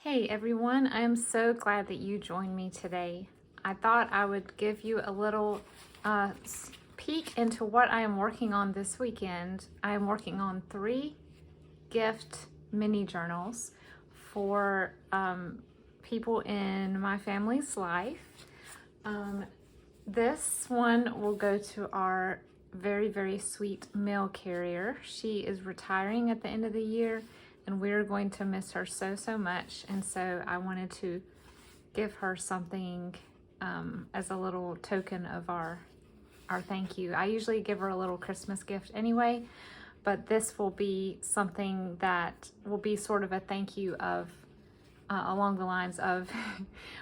Hey everyone, I am so glad that you joined me today. I thought I would give you a little peek into what I am working on this weekend. I am working on 3 gift mini journals for people in my family's life. This one will go to our very, very sweet mail carrier. She is retiring at the end of the year, and we're going to miss her so much. And so I wanted to give her something as a little token of our thank you. I usually give her a little Christmas gift anyway, but this will be something that will be sort of a thank you of along the lines of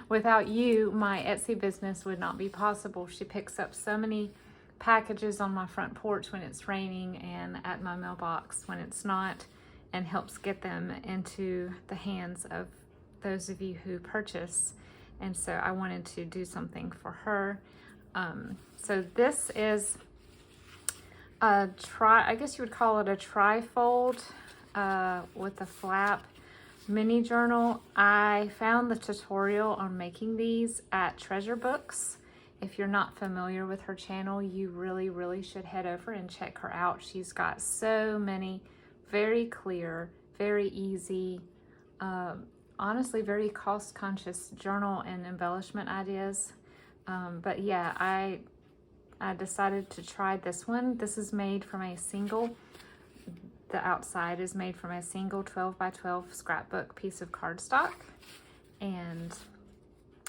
without you, my Etsy business would not be possible. She picks up so many packages on my front porch when it's raining and at my mailbox when it's not, and helps get them into the hands of those of you who purchase. And so I wanted to do something for her. So this is a I guess you would call it a trifold with a flap mini journal. I found the tutorial on making these at Treasure Books. If you're not familiar with her channel, you really should head over and check her out. She's got so many very clear, very easy, honestly very cost-conscious journal and embellishment ideas. But yeah, I decided to try this one. This is made from a single, the outside is made from a single 12 by 12 scrapbook piece of cardstock. And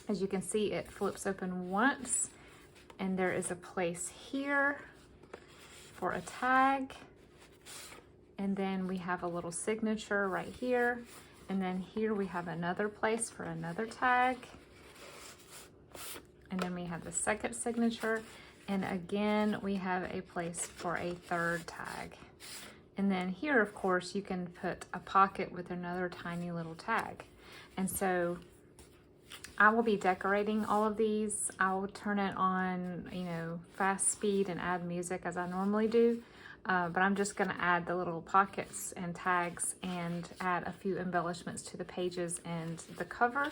as you can see, it flips open once, and there is a place here for a tag. And then we have a little signature right here. And then here we have another place for another tag. And then we have the second signature. And again, we have a place for a third tag. And then here, of course, you can put a pocket with another tiny little tag. And so I will be decorating all of these. I will turn it on, fast speed and add music as I normally do. But I'm just going to add the little pockets and tags and add a few embellishments to the pages and the cover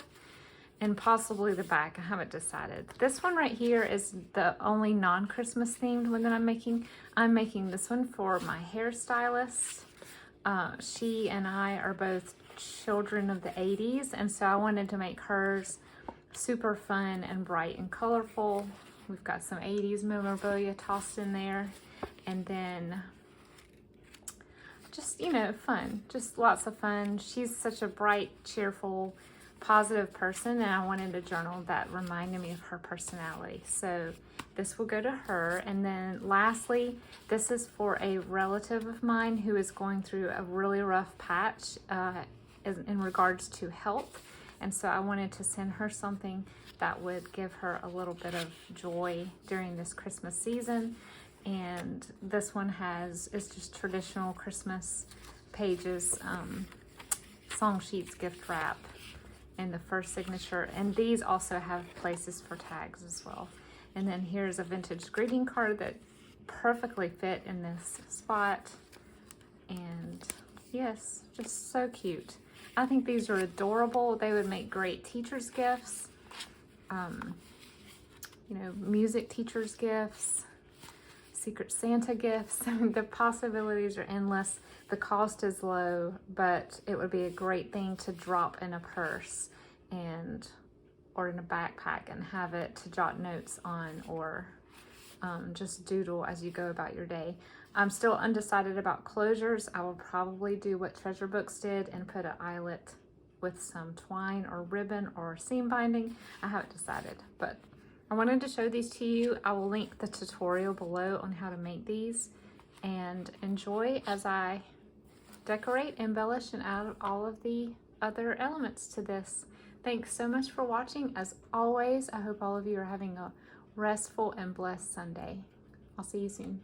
and possibly the back. I haven't decided. This one right here is the only non-Christmas themed one that I'm making. I'm making this one for my hairstylist. She and I are both children of the 80s, and so I wanted to make hers super fun and bright and colorful. We've got some 80s memorabilia tossed in there. And then just, fun, just lots of fun. She's such a bright, cheerful, positive person, and I wanted a journal that reminded me of her personality. So this will go to her. And then lastly, this is for a relative of mine who is going through a really rough patch in regards to health. And so I wanted to send her something that would give her a little bit of joy during this Christmas season. And this one is just traditional Christmas pages, song sheets, gift wrap, and the first signature. And these also have places for tags as well. And then here's a vintage greeting card that perfectly fit in this spot. And yes, just so cute. I think these are adorable. They would make great teachers' gifts, music teachers' gifts, Secret Santa gifts. I mean, the possibilities are endless. The cost is low, but it would be a great thing to drop in a purse or in a backpack and have it to jot notes on, or just doodle as you go about your day. I'm still undecided about closures. I will probably do what Treasure Books did and put an eyelet with some twine or ribbon or seam binding. I haven't decided, but I wanted to show these to you. I will link the tutorial below on how to make these, and enjoy as I decorate, embellish, and add all of the other elements to this. Thanks so much for watching. As always, I hope all of you are having a restful and blessed Sunday. I'll see you soon.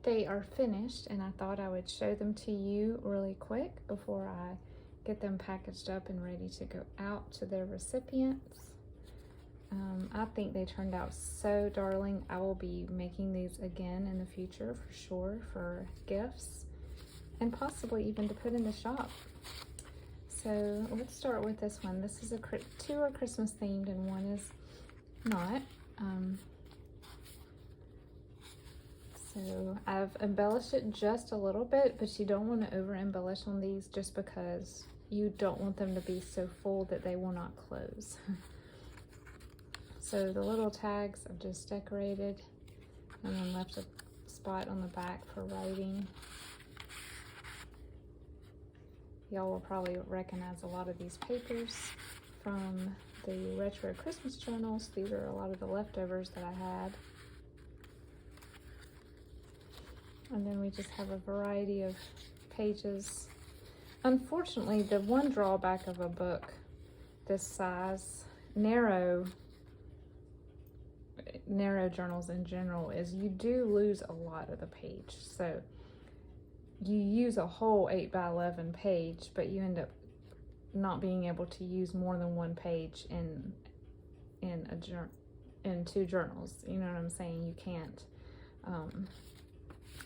they are finished, and I thought I would show them to you really quick before I get them packaged up and ready to go out to their recipients. I think they turned out so darling. I will be making these again in the future for sure, for gifts and possibly even to put in the shop. So let's start with this one. This is two are Christmas themed and one is not. So I've embellished it just a little bit, but you don't want to over embellish on these just because you don't want them to be so full that they will not close. So the little tags I've just decorated and then left a spot on the back for writing. Y'all will probably recognize a lot of these papers from the retro Christmas journals. These are a lot of the leftovers that I had. And then we just have a variety of pages. Unfortunately, the one drawback of a book this size, narrow journals in general, is you do lose a lot of the page. So you use a whole 8x11 page, but you end up not being able to use more than one page in two journals. You know what I'm saying? You can't.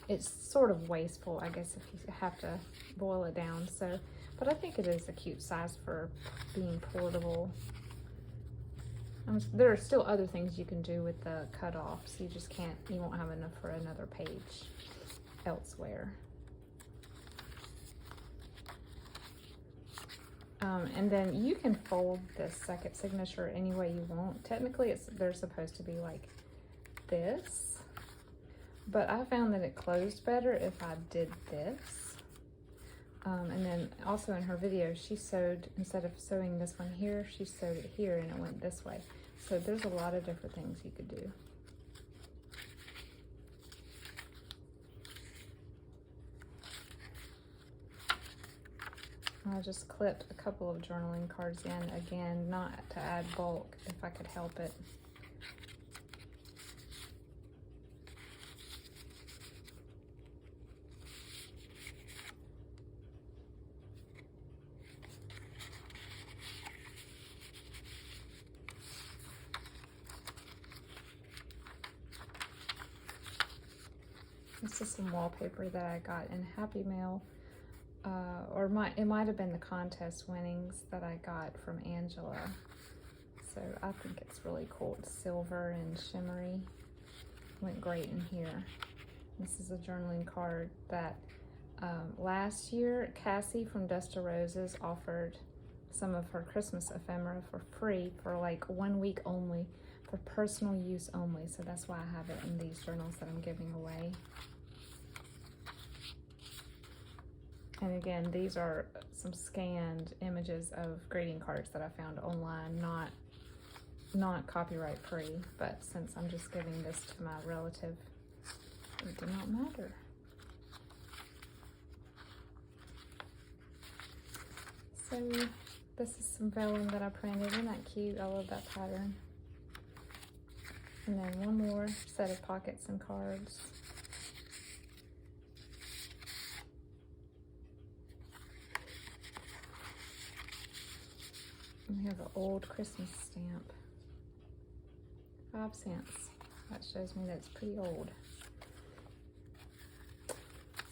It's sort of wasteful, I guess, if you have to boil it down. So, but I think it is a cute size for being portable. There are still other things you can do with the cutoffs. You won't have enough for another page elsewhere. And then you can fold this second signature any way you want. Technically, they're supposed to be like this, but I found that it closed better if I did this. And then also in her video, she sewed, instead of sewing this one here, she sewed it here and it went this way. So there's a lot of different things you could do. I just clipped a couple of journaling cards in, again, not to add bulk if I could help it. This is some wallpaper that I got in Happy Mail. It might have been the contest winnings that I got from Angela. So I think it's really cool. It's silver and shimmery. Went great in here. This is a journaling card that last year Cassie from Dust to Roses offered some of her Christmas ephemera for free for like 1 week only, for personal use only. So that's why I have it in these journals that I'm giving away. And again, these are some scanned images of greeting cards that I found online, not copyright free, but since I'm just giving this to my relative, it did not matter. So this is some vellum that I printed. Isn't that cute? I love that pattern. And then one more set of pockets and cards. We have an old Christmas stamp, 5 cents. That shows me that it's pretty old.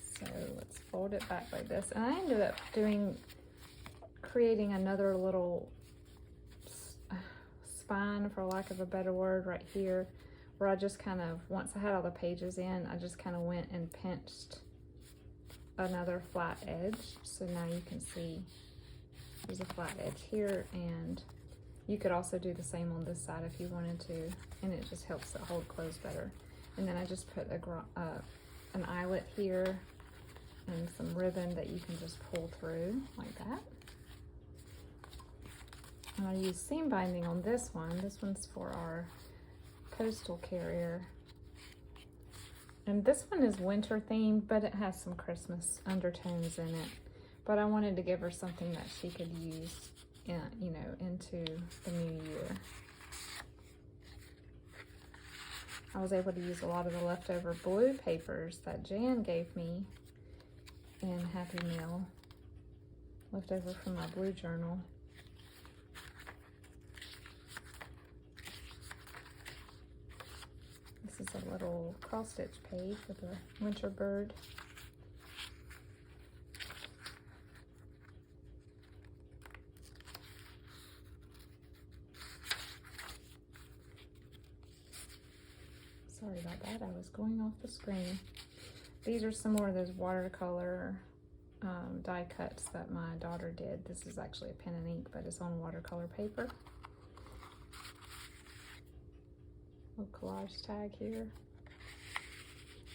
So let's fold it back like this. And I ended up creating another little spine, for lack of a better word, right here, where I just kind of, once I had all the pages in, I just kind of went and pinched another flat edge. So now you can see there's a flat edge here, and you could also do the same on this side if you wanted to, and it just helps it hold closed better. And then I just put an eyelet here and some ribbon that you can just pull through like that. And I use seam binding on this one. This one's for our postal carrier. And this one is winter themed, but it has some Christmas undertones in it. But I wanted to give her something that she could use, into the new year. I was able to use a lot of the leftover blue papers that Jan gave me in Happy Meal, leftover from my blue journal. This is a little cross stitch page with a winter bird. Sorry about that, I was going off the screen. These are some more of those watercolor die cuts that my daughter did. This is actually a pen and ink, but it's on watercolor paper. Little collage tag here.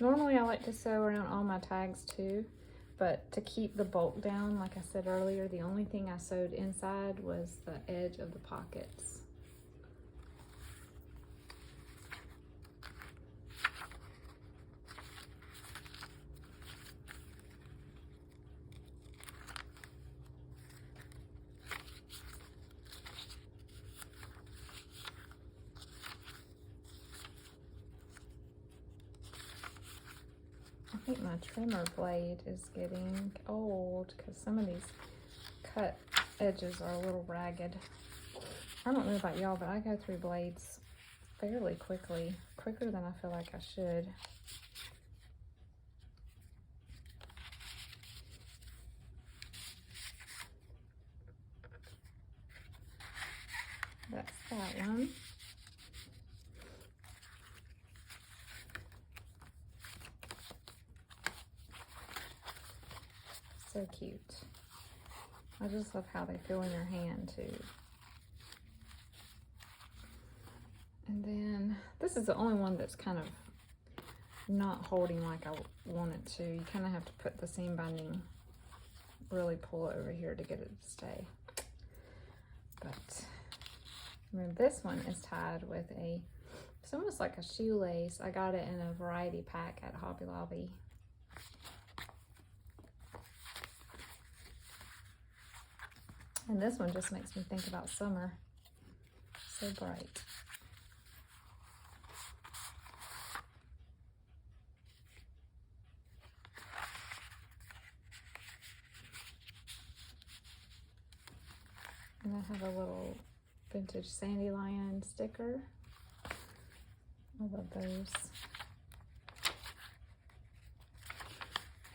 Normally I like to sew around all my tags too, but to keep the bulk down, like I said earlier, the only thing I sewed inside was the edge of the pockets. I think my trimmer blade is getting old because some of these cut edges are a little ragged. I don't know about y'all, but I go through blades fairly quickly, quicker than I feel like I should. That's that one. So cute. I just love how they feel in your hand too. And then this is the only one that's kind of not holding like I want it to. You kind of have to put the seam binding, really pull it over here to get it to stay. But then this one is tied with it's almost like a shoelace. I got it in a variety pack at Hobby Lobby. And this one just makes me think about summer. So bright. And I have a little vintage Sandy Lion sticker. I love those.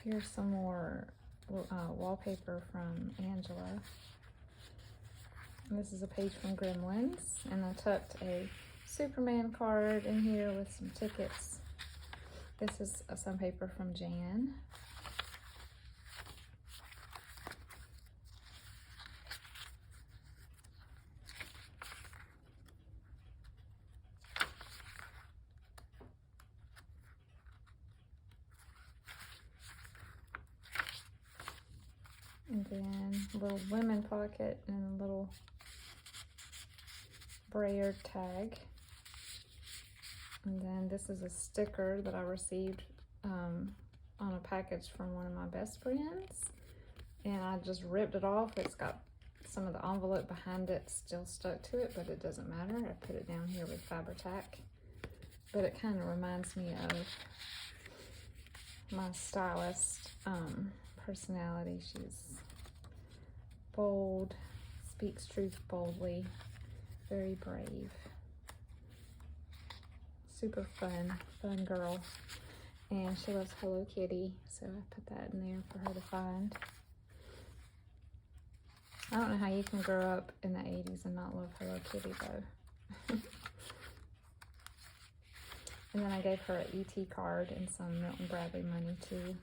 Here's some more wallpaper from Angela. And this is a page from Gremlins, and I tucked a Superman card in here with some tickets. This is some paper from Jan. And then a little women pocket and a little brayer tag. And then this is a sticker that I received on a package from one of my best friends. And I just ripped it off. It's got some of the envelope behind it still stuck to it, but it doesn't matter. I put it down here with Fabri-Tac. But it kind of reminds me of my stylist personality. She's bold, speaks truth boldly, very brave, super fun girl, and she loves Hello Kitty, so I put that in there for her to find. I don't know how you can grow up in the 80s and not love Hello Kitty though. And then I gave her an ET card and some Milton Bradley money too.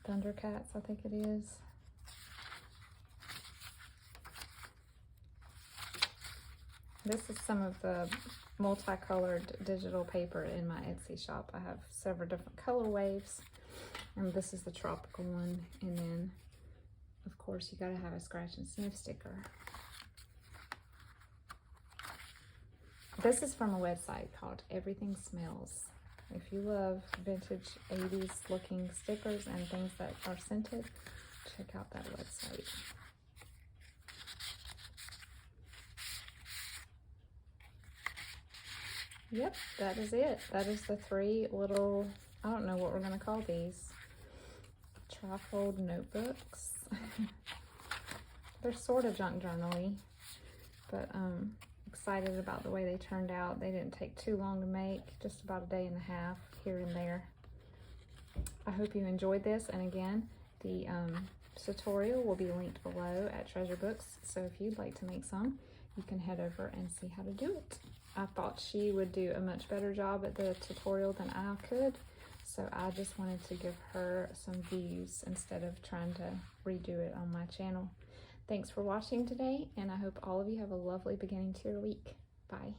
Thundercats, I think it is. This is some of the multicolored digital paper in my Etsy shop. I have several different color waves, and this is the tropical one. And then, of course, you gotta have a scratch and sniff sticker. This is from a website called Everything Smells. If you love vintage 80s looking stickers and things that are scented, check out that website. Yep, that is it. That is the 3 little, I don't know what we're gonna call these, trifold notebooks. They're sort of junk journal-y, but excited about the way they turned out. They didn't take too long to make, just about a day and a half here and there. I hope you enjoyed this, and again, the tutorial will be linked below at Treasure Books, so if you'd like to make some, you can head over and see how to do it. I thought she would do a much better job at the tutorial than I could, so I just wanted to give her some views instead of trying to redo it on my channel. Thanks for watching today, and I hope all of you have a lovely beginning to your week. Bye.